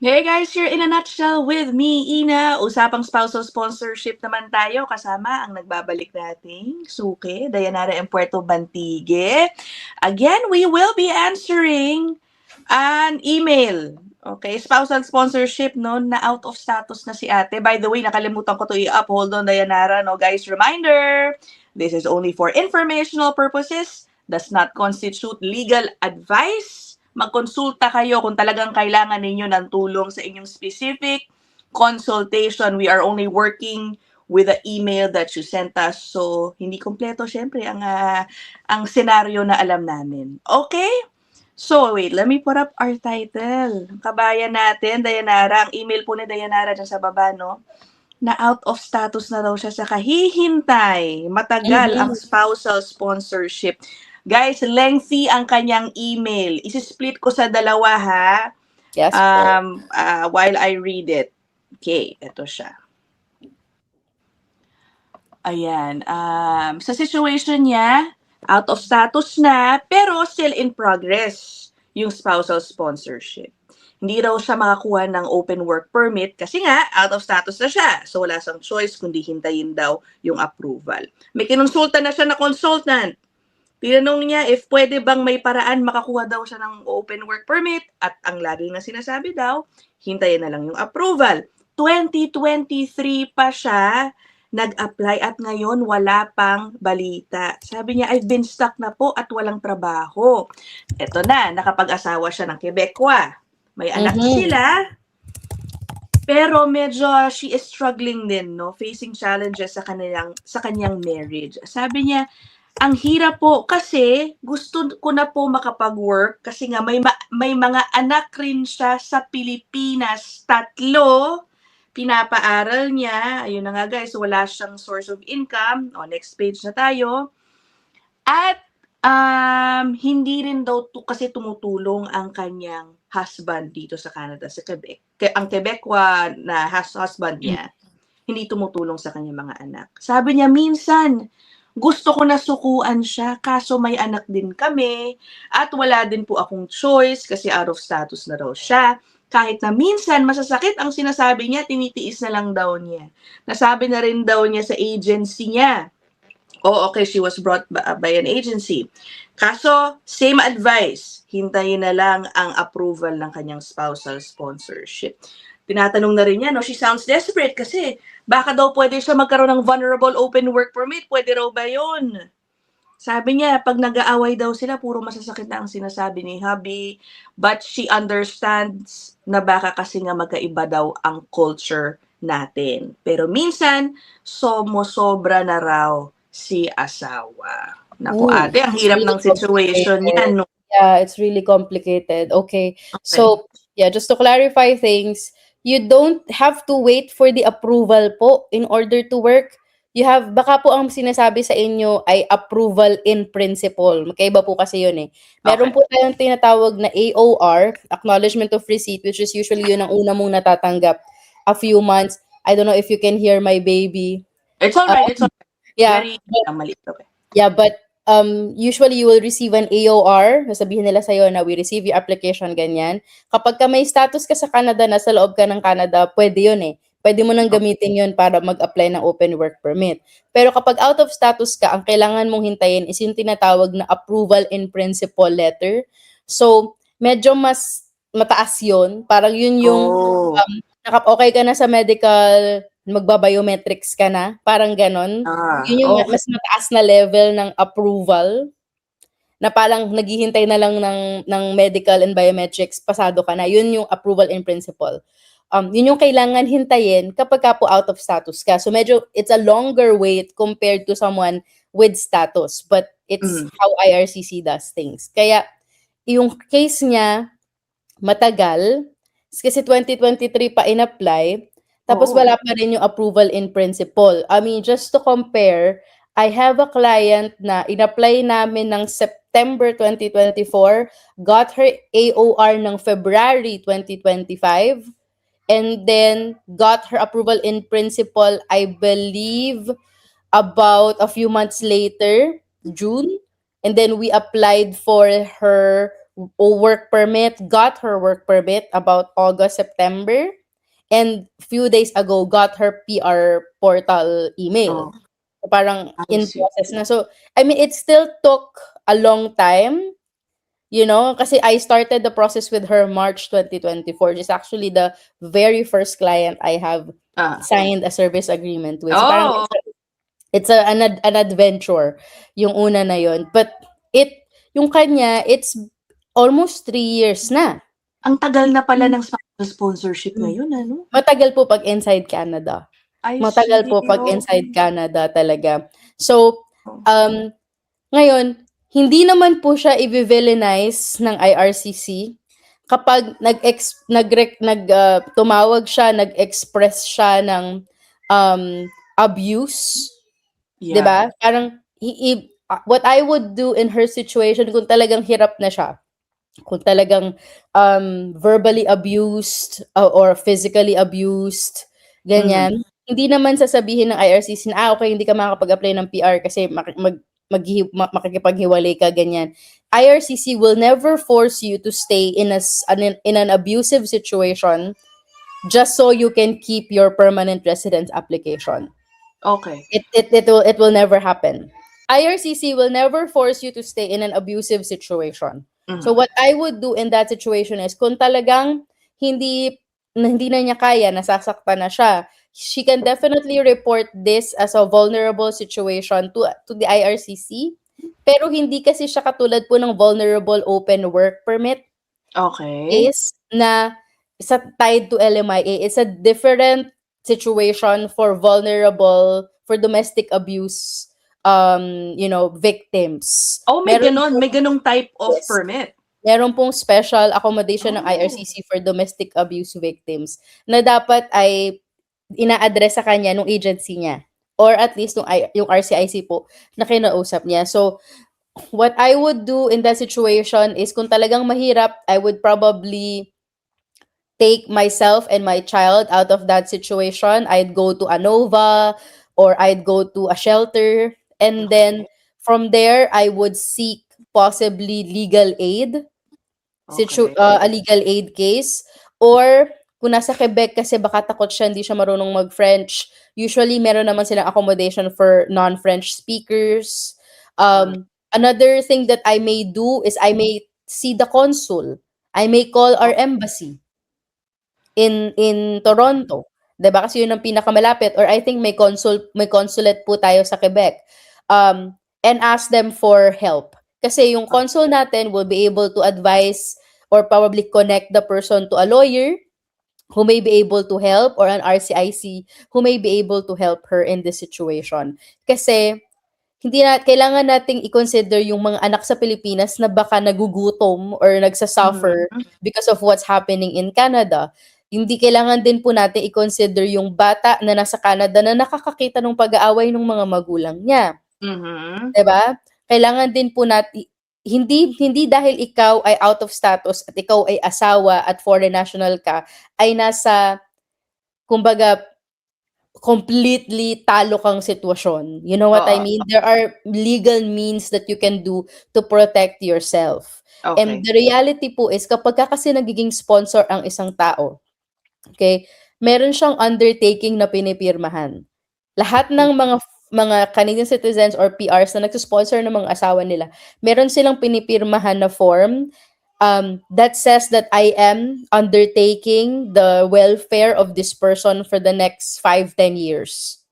Hey guys, you're in a nutshell with me, Ina. Usapang spousal sponsorship naman tayo kasama ang nagbabalik nating suki, Dayanara and Puerto Bantigue. Again, we will be answering an email. Okay, spousal sponsorship, no, na out of status na si ate. By the way, nakalimutan ko to i-up. Hold on, Dayanara, no, guys, reminder, this is only for informational purposes, does not constitute legal advice. Magkonsulta kayo kung talagang kailangan ninyo ng tulong sa inyong specific consultation. We are only working with the email that you sent us. So, hindi kompleto syempre ang senaryo na alam namin. Okay? So, wait, let me put up our title. Kabayan natin, Dayanara. Ang email po ni Dayanara dyan sa baba, no? Na out of status na daw siya sa kahihintay. Matagal ang spousal sponsorship. Guys, lengthy ang kanyang email. Isi-split ko sa dalawa, ha? Yes po. While I read it. Okay, ito siya. Ayan. Sa situation niya, out of status na, pero still in progress yung spousal sponsorship. Hindi raw siya makakuha ng open work permit kasi nga, out of status na siya. So, wala siyang choice kundi hintayin daw yung approval. May kinonsulta na siya na consultant. Tinanong niya if pwede bang may paraan makakuha daw siya ng open work permit at ang lagi na sinasabi daw, hintayin na lang yung approval. 2023 pa siya nag-apply at ngayon wala pang balita. Sabi niya, I've been stuck na po at walang trabaho. Eto na, nakapag-asawa siya ng Quebecois. May anak sila, pero medyo she is struggling din, no? Facing challenges sa kanyang marriage. Sabi niya, ang hirap po kasi gusto ko na po makapag-work kasi nga may mga anak rin siya sa Pilipinas, 3. Pinapaaral niya. Ayun na nga guys, wala siyang source of income. O, next page na tayo. At hindi rin daw kasi tumutulong ang kanyang husband dito sa Canada, sa Quebec. Ang Quebecois na husband niya, hindi tumutulong sa kanyang mga anak. Sabi niya, minsan, gusto ko na sukuan siya, kaso may anak din kami, at wala din po akong choice kasi out of status na raw siya. Kahit na minsan masasakit ang sinasabi niya, tinitiis na lang daw niya. Nasabi na rin daw niya sa agency niya. Oh, okay, she was brought by an agency. Kaso, same advice, hintayin na lang ang approval ng kanyang spousal sponsorship. Tinatanong na rin niya, no, she sounds desperate kasi baka daw pwede siya magkaroon ng vulnerable open work permit. Pwede raw ba yun? Sabi niya, pag nag-aaway daw sila, puro masasakit na ang sinasabi ni hubby. But she understands na baka kasi nga magkaiba daw ang culture natin. Pero minsan, sobra na raw si asawa. Naku, ate, ang hirap ng situation niya, no? Yeah, it's really complicated. Okay. So, yeah, just to clarify things, you don't have to wait for the approval po in order to work. You have, baka po ang sinasabi sa inyo ay approval in principle. Magkaiba po kasi yun eh. Meron po tayong tinatawag na AOR, Acknowledgement of Receipt, which is usually yun ang una mong natatanggap a few months. I don't know if you can hear my baby. It's alright, it's alright. Yeah. Maliit, okay. Yeah, but usually you will receive an AOR, sasabihin nila sa'yo na we receive your application, ganyan. Kapag ka may status ka sa Canada, nasa loob ka ng Canada, pwede yun eh. Pwede mo nang gamitin yun para mag-apply ng open work permit. Pero kapag out of status ka, ang kailangan mong hintayin is yung tinatawag na approval in principle letter. So, medyo mas mataas yun. Parang yun yung okay ka na sa medical, magba-biometrics ka na, parang ganon. Yun yung mas mataas na level ng approval na parang naghihintay na lang ng medical and biometrics, pasado ka na. Yun yung approval in principle. Yun yung kailangan hintayin kapag ka po out of status ka. So medyo it's a longer wait compared to someone with status, but it's how IRCC does things. Kaya yung case niya matagal kasi 2023 pa in-apply. Tapos wala pa rin yung approval in principle. I mean, just to compare, I have a client na in-apply namin ng September 2024, got her AOR ng February 2025, and then got her approval in principle, I believe, about a few months later, June. And then we applied for her work permit, got her work permit about August, September, and few days ago got her PR portal email. Oh, So, parang I in see. process na. So, I mean, it still took a long time, kasi I started the process with her March 2024. She's actually the very first client I have Ah. signed a service agreement with. So, parang Oh, an adventure yung una na yon. But yung kanya, it's almost 3 years na. ang tagal na pala ng sponsorship ngayon, ano? Matagal po pag inside Canada. I Matagal see. po pag inside Okay. Canada talaga. So, ngayon, hindi naman po siya i-villainize ng IRCC kapag tumawag siya, nag-express siya ng abuse, 'di Yeah. ba? Parang what I would do in her situation kung talagang hirap na siya, kung talagang verbally abused or physically abused, ganyan. Hindi naman sasabihin ng IRCC na, okay, hindi ka makakapag-apply ng PR kasi makikipaghiwalay ka, ganyan. IRCC will never force you to stay in an abusive situation just so you can keep your permanent residence application. Okay. It will never happen. IRCC will never force you to stay in an abusive situation. So what I would do in that situation is kung talagang hindi na niya kaya, nasasaktan na siya, she can definitely report this as a vulnerable situation to the IRCC. Pero hindi kasi siya katulad po ng vulnerable open work permit Okay. case na tied to LMIA. It's a different situation for domestic abuse victims. Oh, may ganong type of Yes. permit. Meron pong special accommodation ng IRCC for domestic abuse victims na dapat ay ina-address sa kanya nung agency niya or at least yung RCIC po na kinausap niya. So, what I would do in that situation is kung talagang mahirap, I would probably take myself and my child out of that situation. I'd go to ANOVA or I'd go to a shelter, and then from there I would seek possibly legal aid, a legal aid case, or kung nasa Quebec kasi baka takot siya, hindi siya marunong mag-French. Usually meron naman silang accommodation for non-French speakers. Another thing that I may do is I may see the consul. I may call our embassy in Toronto. 'Di ba? Kasi yun ang pinakamalapit, or I think may consulate po tayo sa Quebec. And ask them for help. Kasi yung consul natin will be able to advise or probably connect the person to a lawyer who may be able to help, or an RCIC who may be able to help her in this situation. Kasi kailangan nating i-consider yung mga anak sa Pilipinas na baka nagugutom or nagsasuffer because of what's happening in Canada. Hindi kailangan din po natin i-consider yung bata na nasa Canada na nakakakita ng pag-aaway ng mga magulang niya. 'Di ba? Kailangan din po natin hindi dahil ikaw ay out of status at ikaw ay asawa at foreign national ka ay nasa kumbaga completely talo kang sitwasyon. You know what I mean? There are legal means that you can do to protect yourself. And the reality po is kapag kasi nagiging sponsor ang isang tao, okay, meron siyang undertaking na pinipirmahan. Lahat ng mga Canadian citizens or PRs na nagsusponsor ng mga asawa nila, meron silang pinipirmahan na form that says that I am undertaking the welfare of this person for the next 5-10 years.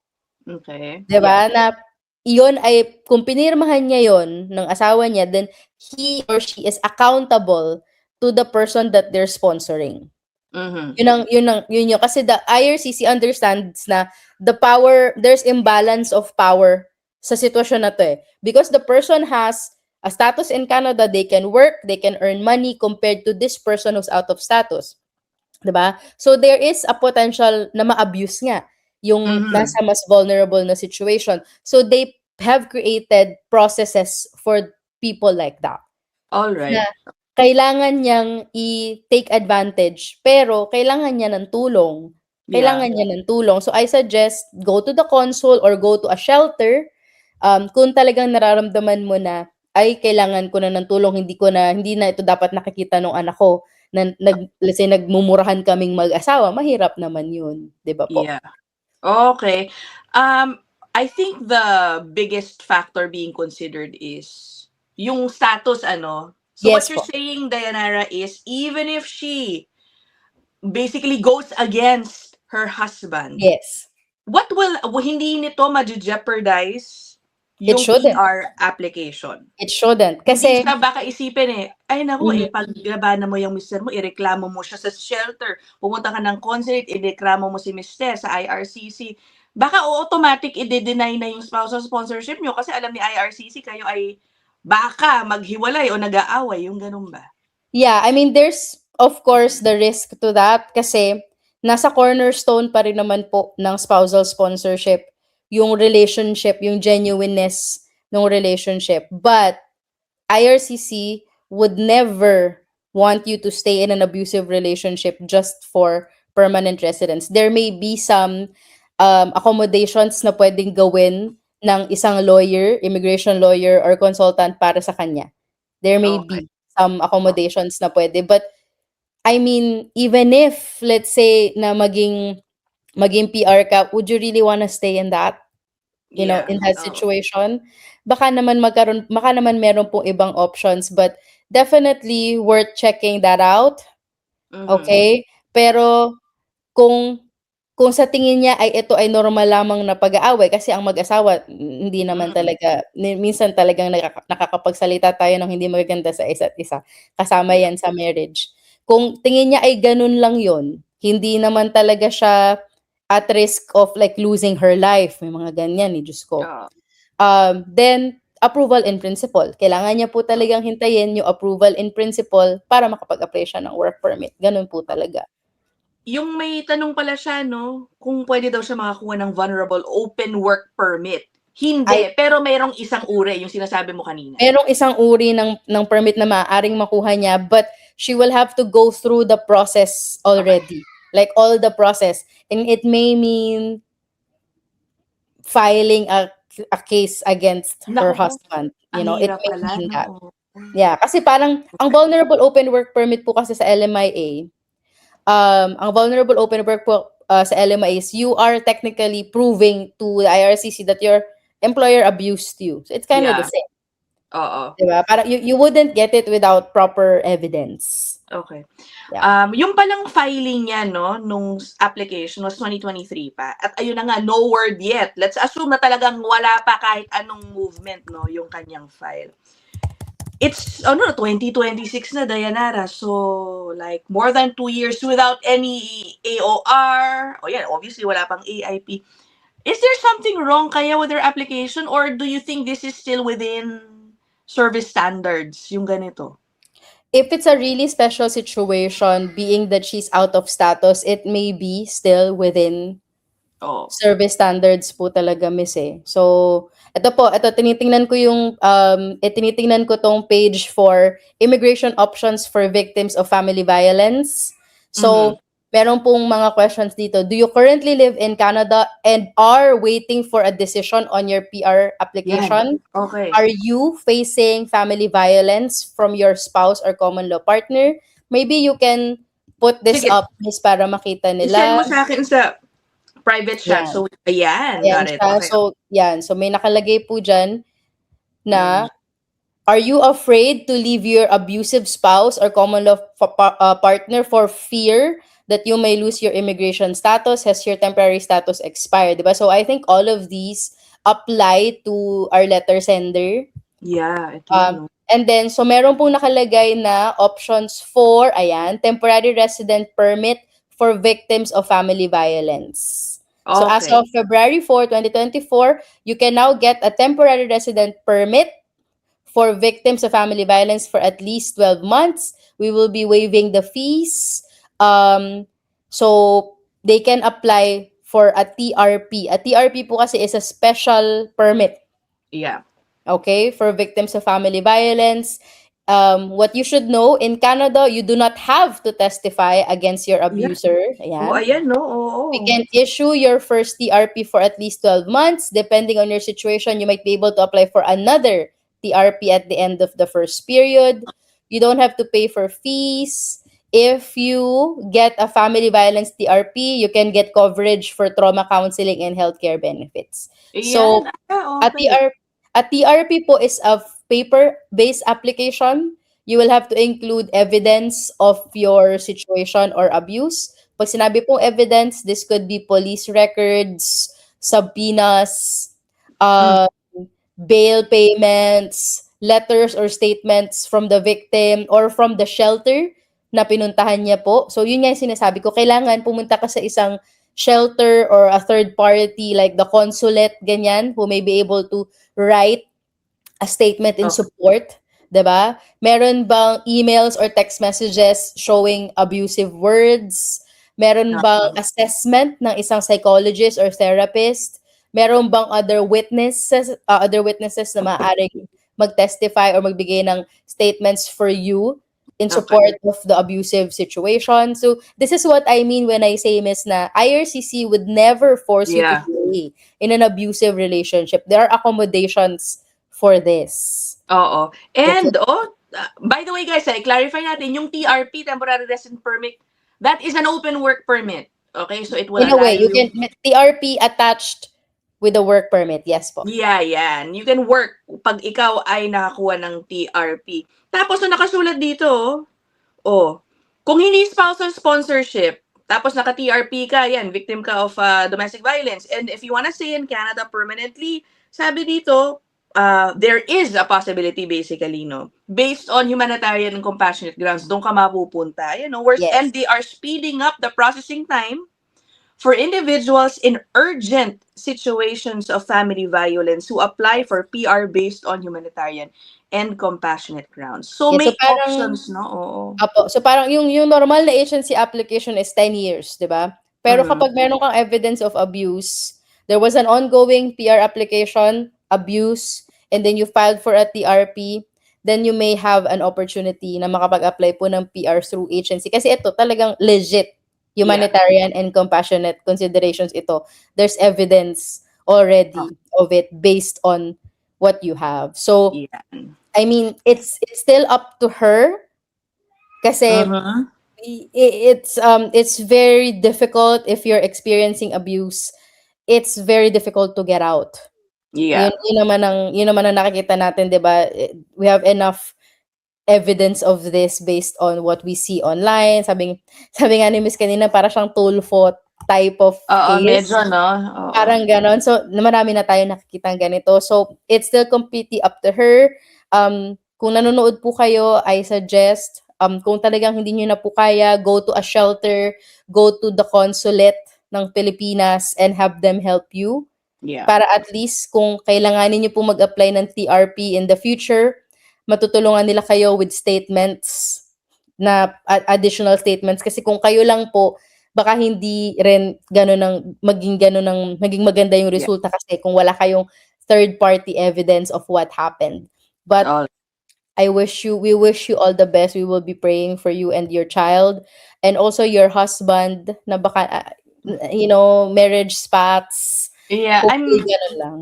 Okay. Diba? Na iyon ay, kung pinirmahan niya yon ng asawa niya, then he or she is accountable to the person that they're sponsoring. Yun yun. Kasi the IRCC understands na there's imbalance of power sa sitwasyon na to eh. Because the person has a status in Canada, they can work, they can earn money compared to this person who's out of status. Diba? So there is a potential na ma-abuse nga yung nasa mas vulnerable na situation. So they have created processes for people like that. All right. Na kailangan niyang i-take advantage, pero kailangan niya ng tulong. So I suggest go to the consul or go to a shelter kung talagang nararamdaman mo na ay kailangan ko na ng tulong, hindi na ito dapat nakikita nung anak ko na let's say nagmumurahan kaming mag-asawa, mahirap naman yun, 'di ba po? Yeah. Okay. I think the biggest factor being considered is yung status, ano. So what Yes you're po. saying, Dayanara, is even if she basically goes against her husband, Yes. hindi nito ma-jeopardize It yung shouldn't. PR application. It shouldn't. Hindi Kasi, siya baka isipin ay naku, mhm. pag labanan mo yung mister mo, ireklamo mo siya sa shelter, pumunta ka ng consulate, ireklamo mo si mister sa IRCC, baka automatic ide-deny na yung spousal sponsorship niyo kasi alam ni IRCC kayo ay baka maghiwalay o nag-aaway, yung gano'n ba? Yeah, I mean, there's of course the risk to that kasi nasa cornerstone pa rin naman po ng spousal sponsorship yung relationship, yung genuineness ng relationship. But IRCC would never want you to stay in an abusive relationship just for permanent residence. There may be some accommodations na pwedeng gawin ng isang lawyer, immigration lawyer, or consultant para sa kanya. There may Okay. be some accommodations na pwede. But, I mean, even if, let's say, na maging PR ka, would you really wanna stay in that? You know, Yeah. in that situation? Baka naman meron pong ibang options, but definitely worth checking that out, Mhm. okay? Pero kung sa tingin niya ay ito ay normal lamang na pag-aaway kasi ang mag-asawa hindi naman talaga minsan talagang nakakapagsalita tayo ng hindi magaganda sa isa't isa. Kasama Yeah. yan sa marriage. Kung tingin niya ay ganun lang yon, hindi naman talaga siya at risk of like losing her life, may mga ganyan eh, Diyos ko. Oo. Then approval in principle. Kailangan niya po talagang hintayin yung approval in principle para makapag-apply siya ng work permit. Ganun po talaga. Yung may tanong pala siya 'no, kung puwede daw siya makakuha ng vulnerable open work permit. Ay, Hindi, pero merong isang uri, yung sinasabi mo kanina. merong isang uri ng permit na maaaring makuha niya, but she will have to go through the process already. Like all the process. And it may mean filing a case against her Naku po, husband. You ang know, it hirap may pala mean 'no, that. oo. Yeah, kasi parang ang vulnerable open work permit po kasi sa LMIA, ang vulnerable open work po sa LMIA is you are technically proving to the IRCC that your employer abused you. So it's kind of the Yeah, same, oo. 'di ba? Parang you wouldn't get it without proper evidence. Okay. Yeah. Yung palang filing niya 'no, nung application was 2023 pa at ayun na nga, no word yet. Let's assume na talagang wala pa kahit anong movement 'no, yung kanyang file. It's 2026 na, Dayanara. So, like more than 2 years without any AOR. O yan, obviously wala pang AIP. Is there something wrong kaya with their application or do you think this is still within service standards, yung ganito? If it's a really special situation, being that she's out of status, it may be still within Oh. service standards po talaga, miss eh. So, ito tinitingnan ko tong page for immigration options for victims of family violence. So, meron pong mga questions dito. Do you currently live in Canada and are waiting for a decision on your PR application? Yan. Okay. Are you facing family violence from your spouse or common law partner? Maybe you can put this Sige. up, miss, para makita I-send nila. mo sa akin sa private chat. Yan. So, ayan. Ayan Got it. siya. Okay. So, yan. So, may nakalagay po dyan na, are you afraid to leave your abusive spouse or common law partner for fear that you may lose your immigration status? Has your temporary status expired? Diba? So, I think all of these apply to our letter sender. Yeah. Ito yun, no? And then, so meron pong nakalagay na options for, ayan, temporary resident permit for victims of family violence. So as Okay. of February 4, 2024, you can now get a temporary resident permit for victims of family violence for at least 12 months. We will be waiving the fees. So they can apply for a TRP. A TRP po kasi is a special permit. Yeah. Okay, for victims of family violence. What you should know, in Canada, you do not have to testify against your abuser. Oh, ayan, no? Oo. We can issue your first TRP for at least 12 months. Depending on your situation, you might be able to apply for another TRP at the end of the first period. You don't have to pay for fees. If you get a family violence TRP, you can get coverage for trauma counseling and healthcare benefits. So, Ayan, a okay. TRP po is a paper-based application. You will have to include evidence of your situation or abuse. Pag sinabi pong evidence, this could be police records, subpoenas, Mm, uh, bail payments, letters or statements from the victim or from the shelter na pinuntahan niya po. So, yun nga yung sinasabi ko. Kailangan pumunta ka sa isang shelter or a third party like the consulate, ganyan, who may be able to write a statement in oh, support, 'di ba? Meron bang emails or text messages showing abusive words? Meron bang oo. assessment ng isang psychologist or therapist? Meron bang other witnesses na maaaring mag-testify or magbigay ng statements for you in support Okay. of the abusive situation? So, this is what I mean when I say, Miss, na IRCC would never force you to Yeah. stay in an abusive relationship. There are accommodations for this. Oo. That's And, it. by the way guys, clarify natin, yung TRP, Temporary Resident Permit, that is an open work permit. Okay? So, it will In a allow way, you you, can TRP attached with the work permit. Yes po. yeah, yan. You can work pag ikaw ay nakakuha ng TRP. Tapos, nakasulat dito, kung hindi spousal sponsorship, tapos naka-TRP ka, yan, victim ka of domestic violence, and if you wanna stay in Canada permanently, sabi dito, there is a possibility basically, no? Based on humanitarian and compassionate grounds, doon ka mapupunta. And Yes. they are speeding up the processing time for individuals in urgent situations of family violence who apply for PR based on humanitarian and compassionate grounds. So Yeah, so may parang options, no? Oo. So parang yung normal na agency application is 10 years, 'di ba? Pero Mm. kapag meron kang evidence of abuse, there was an ongoing PR application, abuse, and then you filed for a TRP, then you may have an opportunity na makapag-apply po ng PR through agency. Kasi ito talagang legit Yeah. humanitarian and compassionate considerations ito. There's evidence already of it based on what you have. So, Yan. I mean, it's still up to her kasi Mhm. it's very difficult if you're experiencing abuse. It's very difficult to get out. Yun, Yeah. yun naman ang nakikita natin, 'di ba? We have enough evidence of this based on what we see online. Sabi nga ni Miss kanina, para siyang Tulfo type of Oo, case. medyo 'no, oo. Parang gano'n. So, marami na tayong nakikitang ganito. So, it's still completely up to her. Kung nanonood po kayo, I suggest, kung talagang hindi niyo na po kaya, go to a shelter, go to the consulate ng Pilipinas and have them help you. Yeah. Para at least kung kailanganin niyo po mag-apply ng TRP in the future, matutulungan nila kayo with statements na additional statements. Kasi kung kayo lang po, baka hindi rin maging maganda yung Yeah. resulta kasi kung wala kayong third party evidence of what happened. But All we wish you all the best. We will be praying for you and your child and also your husband na baka marriage spats. Yeah, Hopefully ganun lang.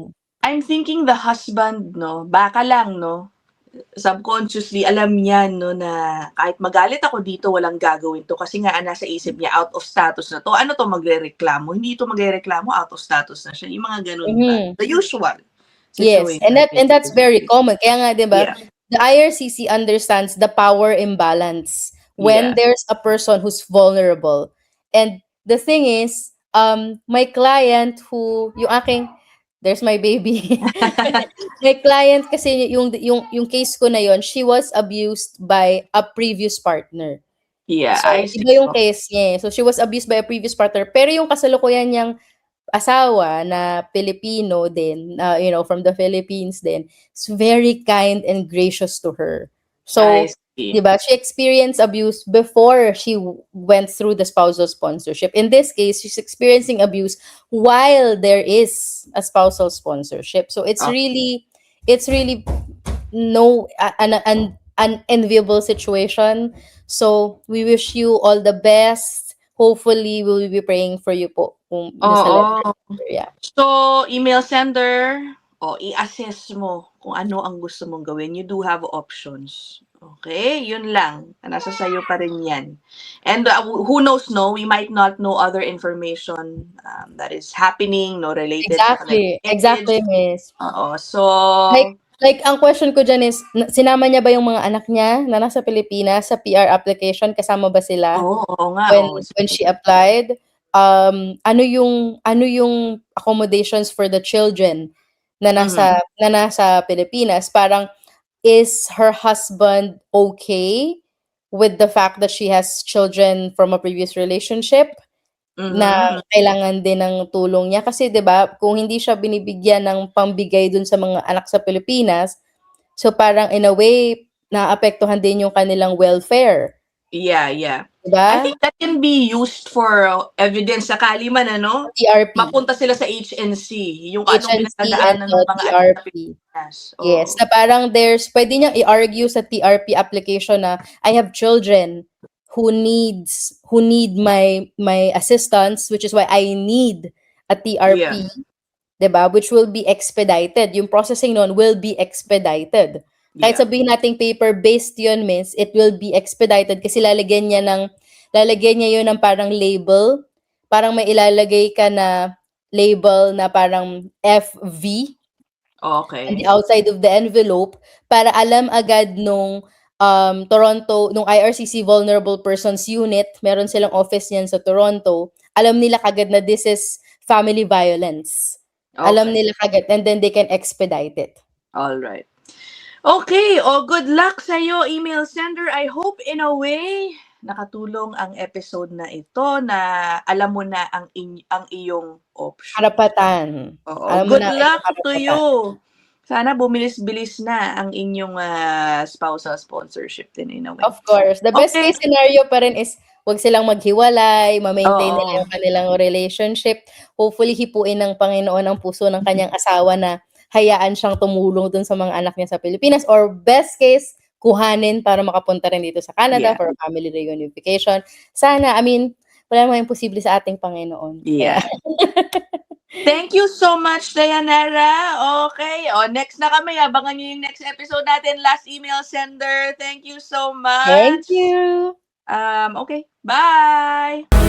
I'm thinking the husband 'no, baka lang 'no, subconsciously alam niya 'no na kahit magalit ako dito walang gagawin 'to kasi nga nasa isip niya out of status na 'to. Ano 'to magrereklamo? Hindi 'to magrereklamo, out of status na siya, yung mga gano'n ba. Mhm. The usual Yes, situation and that's very basically. common. Kaya nga 'di ba, Yeah, the IRCC understands the power imbalance when yeah. there's a person who's vulnerable. And the thing is, my client yung aking there's my baby. My client kasi yung case ko na yon, she was abused by a previous partner. Yeah, So I see. iba yung case niya, eh. So she was abused by a previous partner, pero yung kasalukuyan niyang asawa na Filipino din, from the Philippines din, is very kind and gracious to her. I So, see. 'di ba, she experienced abuse before she went through the spousal sponsorship. In this case, she's experiencing abuse while there is a spousal sponsorship. So it's Oh, really no an enviable situation. So we wish you all the best. Hopefully, we'll be praying for you po kung nasa oo. letter. Yeah. So, email sender, i-assess mo kung ano ang gusto mong gawin. You do have options. Okay? Yun lang. Nasa sa'yo pa rin yan. And who knows, no? We might not know other information that is happening, no, related sa kanilang Exactly, age. miss. Oo. So, Like, ang question ko dyan is, sinama niya ba yung mga anak niya na nasa Pilipinas sa PR application? Kasama ba sila oo nga. when she applied? Ano yung accommodations for the children na nasa Pilipinas? Parang, is her husband okay with the fact that she has children from a previous relationship? Na kailangan din ng tulong niya kasi 'di ba kung hindi siya binibigyan ng pambigay dun sa mga anak sa Pilipinas, so parang in a way naapektuhan din yung kanilang welfare. Yeah. 'Di ba? I think that can be used for evidence sakali man, ano? TRP. Mapunta sila sa HNC, yung anong HNC pinagdadaanan ng mga anak sa TRP. Pilipinas. Yes, na parang pwede niyang i-argue sa TRP application na I have children who need my assistance, which is why I need a TRP, Yeah. 'di ba? Which will be expedited. Yung processing nun will be expedited. Kahit Yeah. sabihin nating paper-based yun, miss, it will be expedited kasi lalagyan niya yun ng parang label. Parang may ilalagay ka na label na parang FV on the Okay. outside of the envelope para alam agad nung nung IRCC Vulnerable Persons Unit, meron silang office niyan sa Toronto, alam nila kagad na this is family violence. Alam Okay. nila kagad and then they can expedite it. Alright. Okay, good luck sa'yo, email sender. I hope in a way nakatulong ang episode na ito na alam mo na ang iyong option. Karapatan. Oo. Alam mo Good na ang luck iyong to karapatan. you. Sana bumilis-bilis na ang inyong spousal sponsorship din in a way. Of course. The best Okay. case scenario pa rin is wag silang maghiwalay, ma-maintain nila Oo. yung kanilang relationship. Hopefully, hipuin ng Panginoon ang puso ng kanyang asawa na hayaan siyang tumulong dun sa mga anak niya sa Pilipinas. Or best case, kuhanin para makapunta rin dito sa Canada Yeah. for family reunification. Sana, wala namang imposible sa ating Panginoon. Yeah. Thank you so much, Dayanara. Okay. Next na kami. Abangan nyo yung next episode natin. Last email sender. Thank you so much. Thank you. Okay. Bye!